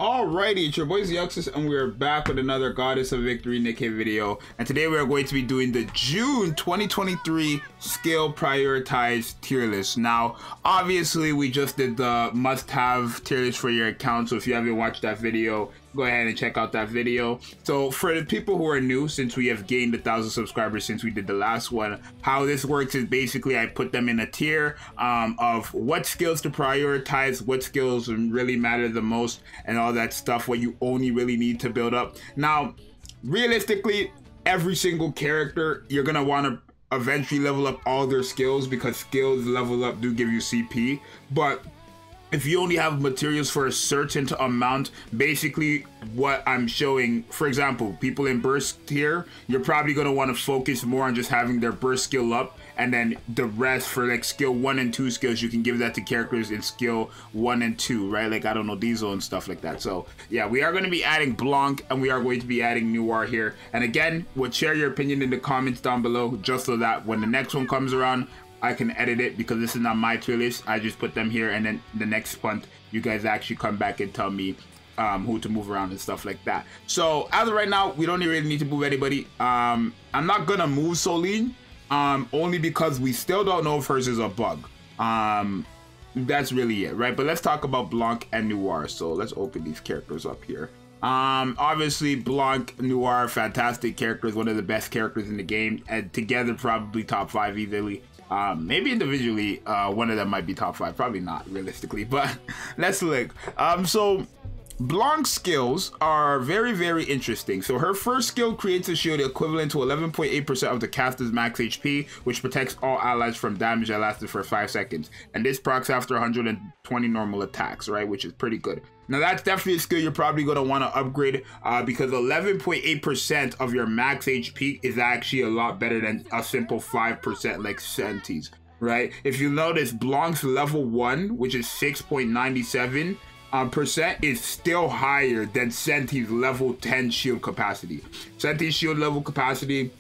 Alrighty, it's your boy Zxous, and we're back with another Goddess of Victory Nikke video. And today we are going to be doing the June 2023 skill prioritized tier list. Now, obviously, we just did the must-have tier list for your account. So if you haven't watched that video, go ahead and check out that video. So for the people who are new, since we have gained 1,000 subscribers since we did the last one, how this works is basically I put them in a tier of what skills to prioritize, what skills really matter the most, and all that stuff, what you only really need to build up. Now, realistically, every single character, you're gonna want to eventually level up all their skills, because skills level up do give you CP. But if you only have materials for a certain amount, basically what I'm showing, for example, people in burst tier, you're probably going to want to focus more on just having their burst skill up, and then the rest for like skill 1 and 2 skills, you can give that to characters in skill 1 and 2, right? Like, I don't know, Diesel and stuff like that. So yeah, we are going to be adding Blanc, and we are going to be adding Noir here. And again, share your opinion in the comments down below, just so that when the next one comes around, I can edit it, because this is not my tier list. I just put them here, and then the next month you guys actually come back and tell me who to move around and stuff like that. So as of right now, we don't really need to move anybody. I'm not gonna move Soline, only because we still don't know if hers is a bug. That's really it, right? But let's talk about Blanc and Noir. So let's open these characters up here. Obviously Blanc, Noir, fantastic characters, one of the best characters in the game, and together probably top 5 easily. Maybe individually, one of them might be top 5, probably not realistically, but let's look. So Blanc's skills are very, very interesting. So her first skill creates a shield equivalent to 11.8% of the caster's max HP, which protects all allies from damage that lasted for 5 seconds. And this procs after 120 normal attacks, right? Which is pretty good. Now that's definitely a skill you're probably going to want to upgrade, because 11.8% of your max HP is actually a lot better than a simple 5% like Senti's, right? If you notice, Blanc's level 1, which is 6.97%, is still higher than Senti's level 10 shield capacity. Senti's shield level capacity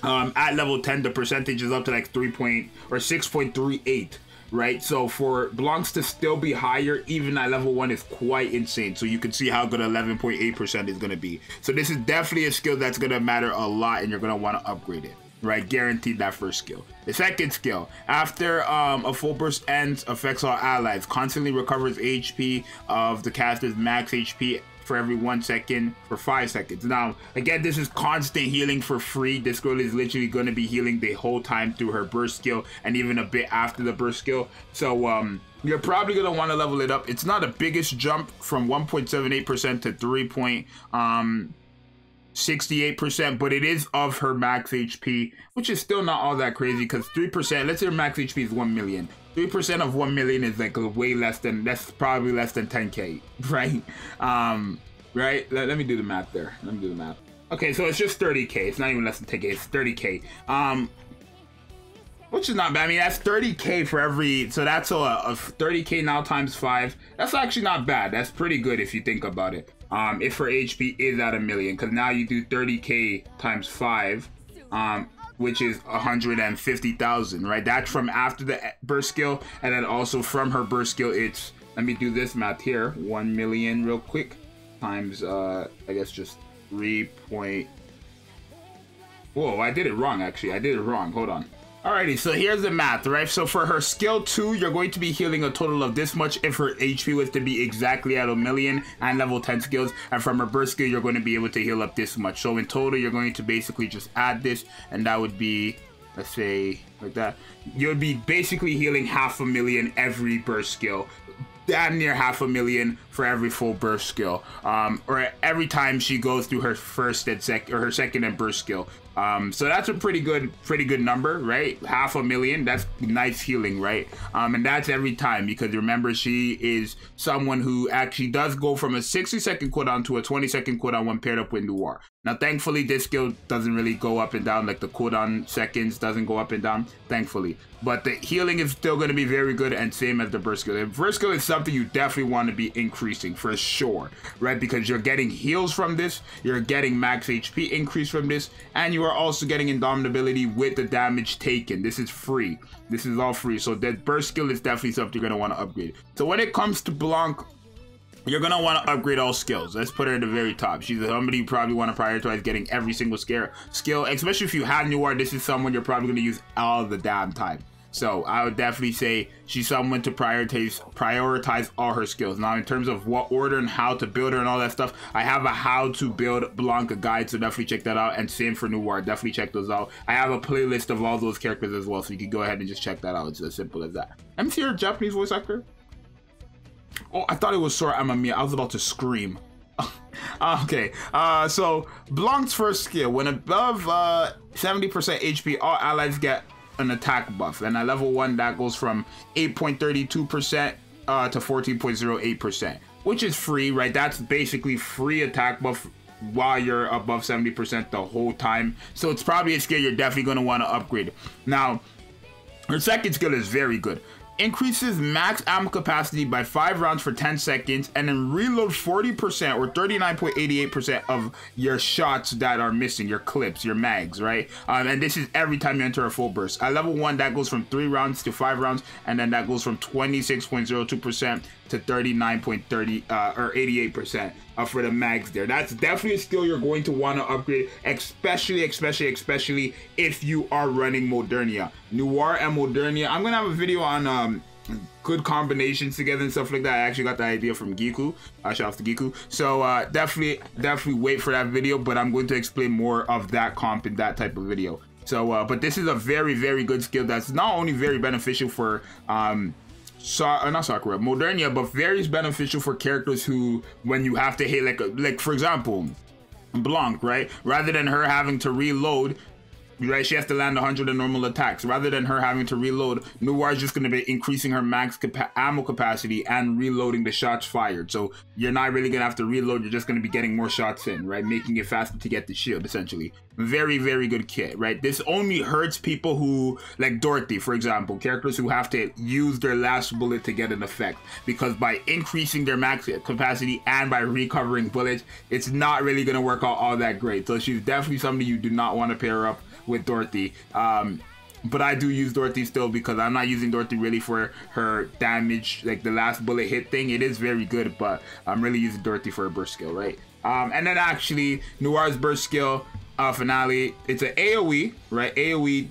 at level 10, the percentage is up to like 6.38. right? So for Blanc's to still be higher even at level 1 is quite insane. So you can see how good 11.8% is going to be. So this is definitely a skill that's going to matter a lot, and you're going to want to upgrade it, right? Guaranteed that first skill. The second skill, after a full burst ends, affects all allies, constantly recovers HP of the caster's max HP for every 1 second for 5 seconds. Now, again, this is constant healing for free. This girl is literally going to be healing the whole time through her burst skill, and even a bit after the burst skill. So you're probably going to want to level it up. It's not the biggest jump from 1.78% to 3.68%, but it is of her max HP, which is still not all that crazy, because 3%, let's say her max HP is 1 million. 3% of 1 million is like way less than, that's probably less than 10k, right? Right? Let me do the math there. Let me do the math. Okay, so it's just 30k. It's not even less than 10k. It's 30k. Which is not bad. I mean, that's 30k for every, so that's a 30k now times 5. That's actually not bad. That's pretty good if you think about it. If her HP is at 1 million, because now you do 30k times 5, which is 150,000, right? That's from after the burst skill, and then also from her burst skill, it's, let me do this math here, 1 million real quick, times, I guess just 3 point, whoa, I did it wrong, actually. I did it wrong, hold on. Alrighty, so here's the math, right? So for her skill 2, you're going to be healing a total of this much if her HP was to be exactly at 1 million and level 10 skills. And from her burst skill, you're going to be able to heal up this much. So in total, you're going to basically just add this, and that would be, let's say, like that. You'd be basically healing 500,000 every burst skill. Damn near 500,000 for every full burst skill, or every time she goes through her first and second, or her second and burst skill. So that's a pretty good number, right? 500,000, that's nice healing, right? And that's every time, because remember, she is someone who actually does go from a 60-second cooldown to a 20-second cooldown when paired up with Noir. Now, thankfully, this skill doesn't really go up and down, like the cooldown seconds doesn't go up and down, thankfully. But the healing is still going to be very good, and same as the burst skill. The burst skill is something you definitely want to be increasing for sure, right? Because you're getting heals from this, you're getting max HP increase from this, and you are also getting indomitability with the damage taken. This is free. This is all free. So that burst skill is definitely something you're going to want to upgrade. So when it comes to Blanc, you're gonna want to upgrade all skills. Let's put her at the very top. She's somebody you probably want to prioritize getting every single skill, especially if you have Noir. This is someone you're probably gonna use all the damn time. So I would definitely say she's someone to prioritize all her skills. Now, in terms of what order and how to build her and all that stuff, I have a how to build Blanca guide, so definitely check that out. And same for Noir, definitely check those out. I have a playlist of all those characters as well, so you can go ahead and just check that out. It's as simple as that. Let me see her Japanese voice actor. Oh, I thought it was Sora Amamiya. I was about to scream. Okay, so Blanc's first skill. When above 70% HP, all allies get an attack buff, and at level 1 that goes from 8.32% to 14.08%, which is free, right? That's basically free attack buff while you're above 70% the whole time. So it's probably a skill you're definitely going to want to upgrade. Now, her second skill is very good. Increases max ammo capacity by 5 rounds for 10 seconds, and then reload 40% or 39.88% of your shots that are missing, your clips, your mags, right? And this is every time you enter a full burst. At level 1, that goes from 3 rounds to 5 rounds, and then that goes from 26.02% to 39.30 or 88% for the mags there. That's definitely a skill you're going to want to upgrade, especially if you are running Modernia. Noir and Modernia, I'm gonna have a video on good combinations together and stuff like that. I actually got the idea from Giku. Shout out to Giku. So definitely wait for that video, but I'm going to explain more of that comp in that type of video. So but this is a very good skill that's not only very beneficial for not Sakura, Modernia, but very beneficial for characters who, when you have to hit, like for example, Blanc, right? Rather than her having to reload, right, she has to land 100 of normal attacks. Rather than her having to reload, Noir is just going to be increasing her max ammo capacity and reloading the shots fired. So you're not really going to have to reload, you're just going to be getting more shots in, right? Making it faster to get the shield, essentially. Very good kit, right? This only hurts people who, like Dorothy, for example, characters who have to use their last bullet to get an effect, because by increasing their max capacity and by recovering bullets, it's not really going to work out all that great. So she's definitely somebody you do not want to pair up with Dorothy. But I do use Dorothy still, because I'm not using Dorothy really for her damage, like the last bullet hit thing. It is very good, but I'm really using Dorothy for her burst skill, right? And then actually Noir's burst skill finale, it's an AoE, right? AoE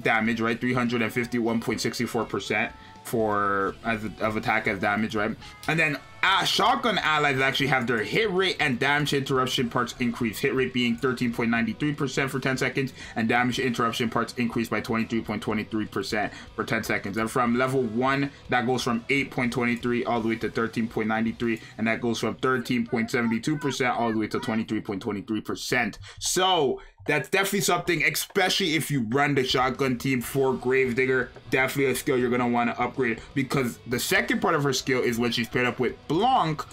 damage, right? 351.64% for of attack as damage, right? And then shotgun allies actually have their hit rate and damage interruption parts increase. Hit rate being 13.93% for 10 seconds, and damage interruption parts increase by 23.23% for 10 seconds. And from level 1, that goes from 8.23 all the way to 13.93, and that goes from 13.72% all the way to 23.23%. So that's definitely something, especially if you run the shotgun team for Gravedigger, definitely a skill you're going to want to upgrade, because the second part of her skill is when she's paired up with Blanc,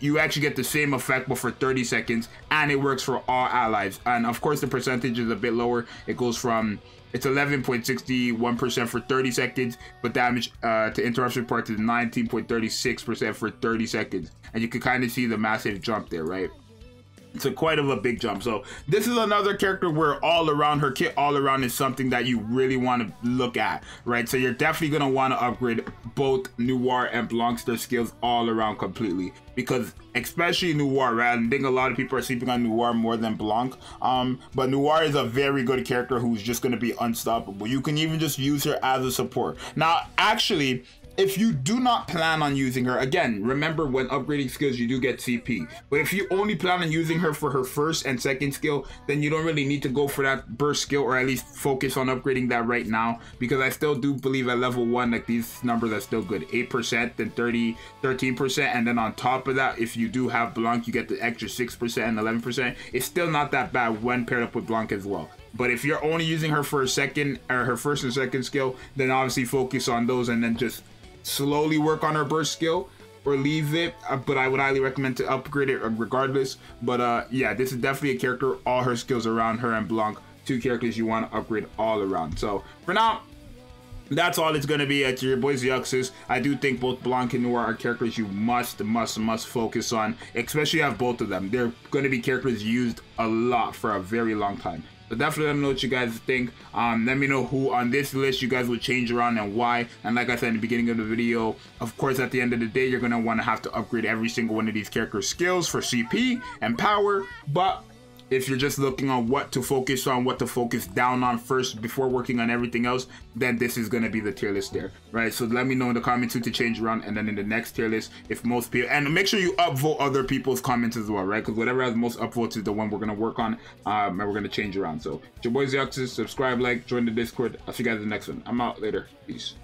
you actually get the same effect but for 30 seconds, and it works for all allies. And of course the percentage is a bit lower. It goes from, it's 11.61% for 30 seconds, but damage to interruption parts is 19.36% for 30 seconds. And you can kind of see the massive jump there, right? It's quite of a big jump. So this is another character where all around her kit, all around is something that you really want to look at, right? So you're definitely going to want to upgrade both Noir and Blanc's skills all around completely, because especially Noir, right? I think a lot of people are sleeping on Noir more than Blanc, but Noir is a very good character who's just going to be unstoppable. You can even just use her as a support. Now, actually, if you do not plan on using her, again, remember when upgrading skills, you do get CP. But if you only plan on using her for her first and second skill, then you don't really need to go for that burst skill, or at least focus on upgrading that right now. Because I still do believe at level 1, like, these numbers are still good. 8%, then 13%. And then on top of that, if you do have Blanc, you get the extra 6% and 11%. It's still not that bad when paired up with Blanc as well. But if you're only using her for her second, or her first and second skill, then obviously focus on those and then just slowly work on her burst skill, or leave it. But I would highly recommend to upgrade it regardless. But yeah, this is definitely a character, all her skills around her and Blanc, 2 characters you want to upgrade all around. So for now, that's all it's going to be. It's your boy Zxous. I do think both Blanc and Noir are characters you must focus on, especially have both of them. They're going to be characters used a lot for a very long time. But definitely let me know what you guys think. Let me know who on this list you guys would change around and why. And like I said in the beginning of the video, of course, at the end of the day, you're going to want to have to upgrade every single one of these character skills for CP and power. But if you're just looking on what to focus on, what to focus down on first before working on everything else, then this is going to be the tier list there, right? So let me know in the comments who to change around, and then in the next tier list, if most people, and make sure you upvote other people's comments as well, right? Because whatever has most upvotes is the one we're going to work on, and we're going to change around. So it's your boy Zxous, subscribe, like, join the Discord. I'll see you guys in the next one. I'm out later. Peace.